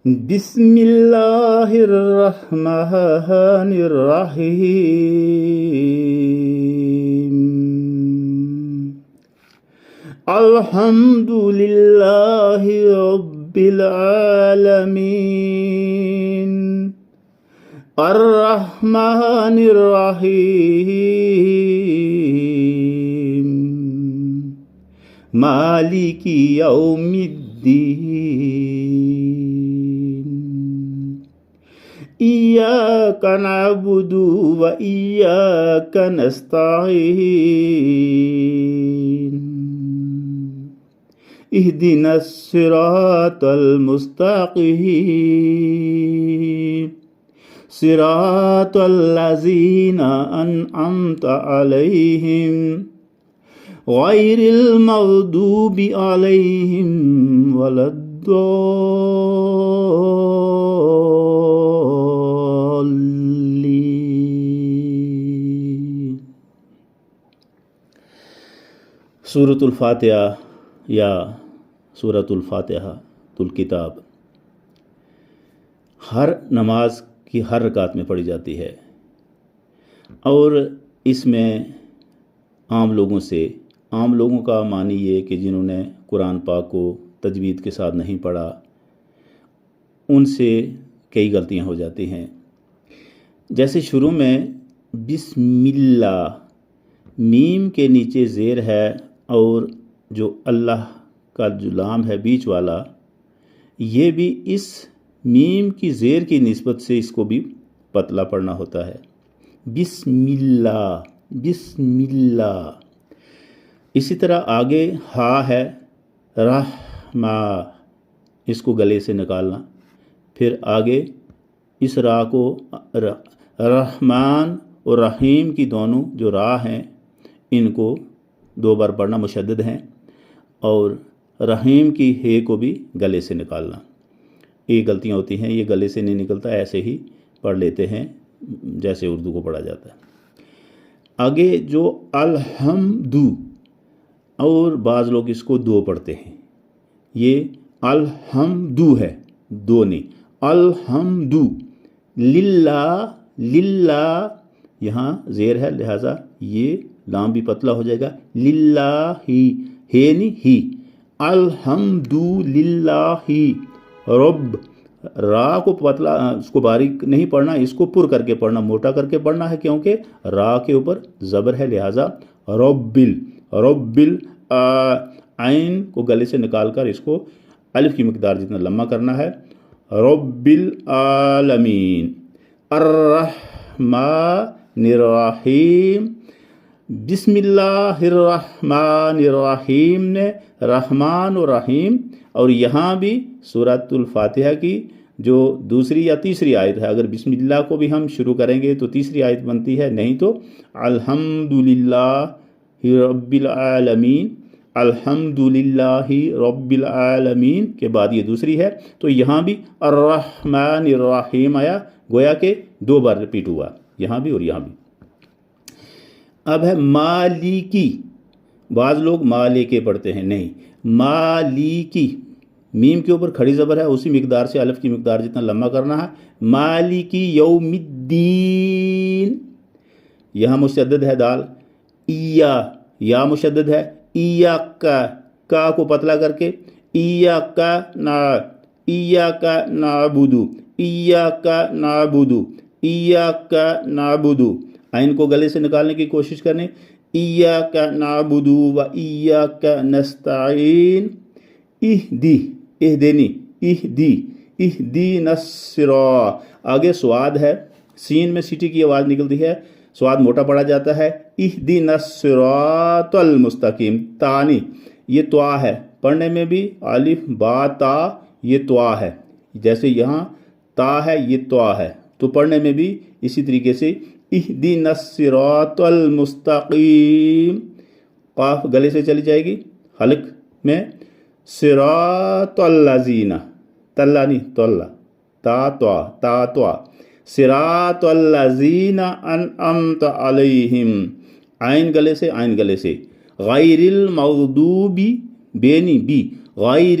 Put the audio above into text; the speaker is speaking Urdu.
بسم اللہ الرحمن الرحیم الحمد للہ رب العالمین الرحمن الرحیم مالک یوم الدین إياك نعبد وإياك نستعين اهدنا الصراط المستقيم صراط الذين أنعمت عليهم غير المغضوب عليهم ولا سورۃ الفاتحہ یا سورۃ الفاتحہ الکتاب ہر نماز کی ہر رکعت میں پڑھی جاتی ہے، اور اس میں عام لوگوں کا معنی یہ کہ جنہوں نے قرآن پاک کو تجوید کے ساتھ نہیں پڑھا ان سے کئی غلطیاں ہو جاتی ہیں۔ جیسے شروع میں بسم اللہ، میم کے نیچے زیر ہے اور جو اللہ کا جو لام ہے بیچ والا، یہ بھی اس میم کی زیر کی نسبت سے اس کو بھی پتلا پڑھنا ہوتا ہے۔ بسم اللہ، بسم اللہ۔ اسی طرح آگے ہا ہے، رحمہ، اس کو گلے سے نکالنا، پھر آگے اس را کو رحمان اور رحیم کی دونوں جو را ہیں ان کو 2 بار پڑھنا مشدد ہیں، اور رحیم کی ہے کو بھی گلے سے نکالنا۔ یہ غلطیاں ہوتی ہیں، یہ گلے سے نہیں نکلتا، ایسے ہی پڑھ لیتے ہیں جیسے اردو کو پڑھا جاتا ہے۔ آگے جو الحمد، اور بعض لوگ اس کو 2 پڑھتے ہیں، یہ الحمد ہے، 2 نہیں، الحمد للہ، للہ یہاں زیر ہے لہٰذا یہ لام بھی پتلا ہو جائے گا، للہ ہی، ہے نہیں ہی، الحمد للہ رب، را کو پتلا، اس کو باریک نہیں پڑھنا، اس کو پر کر کے پڑھنا، موٹا کر کے پڑھنا ہے، کیونکہ را کے اوپر زبر ہے لہٰذا رب عین کو گلے سے نکال کر اس کو الف کی مقدار جتنا لمبا کرنا ہے، رب العالمین الرحمن الرحیم۔ بسم اللہ الرحمن الرحیم نے رحمان و رحیم، اور یہاں بھی سورۃ الفاتحہ کی جو دوسری یا تیسری آیت ہے، اگر بسم اللہ کو بھی ہم شروع کریں گے تو تیسری آیت بنتی ہے، نہیں تو الحمد للہ رب العالمین، الحمد للہ رب العالمین کے بعد یہ دوسری ہے، تو یہاں بھی الرحمن الرحیم آیا، گویا کہ 2 بار ریپیٹ ہوا، یہاں بھی اور یہاں بھی۔ اب ہے مالکی، بعض لوگ مالکے پڑھتے ہیں، نہیں، مالکی، میم کے اوپر کھڑی زبر ہے، اسی مقدار سے الف کی مقدار جتنا لمبا کرنا ہے، مالکی یوم الدین، یہاں مشدد ہے دال، یا مشدد ہے، کا کو پتلا کر کے، نعبد، عین کو گلے سے نکالنے کی کوشش کرنے، ایاک نعبد و ایاک نستعین، اہدینا الصراط، آگے سواد ہے، سین میں سیٹی کی آواز نکلتی ہے، سواد موٹا پڑا جاتا ہے، اہدینا الصراط المستقیم، تانی، یہ توا ہے، پڑھنے میں بھی الف با تا، یہ توا ہے، جیسے یہاں تا ہے یہ توا ہے، تو پڑھنے میں بھی اسی طریقے سے اہدینا الصراط المستقیم، قاف گلے سے چلی جائے گی، حلق میں صراط الذین، تلا نہیں تولا، تا توا، صراط الذین انعمت علیہم، عین گلے سے، غیر المغضوب، بے نہیں بی، غیر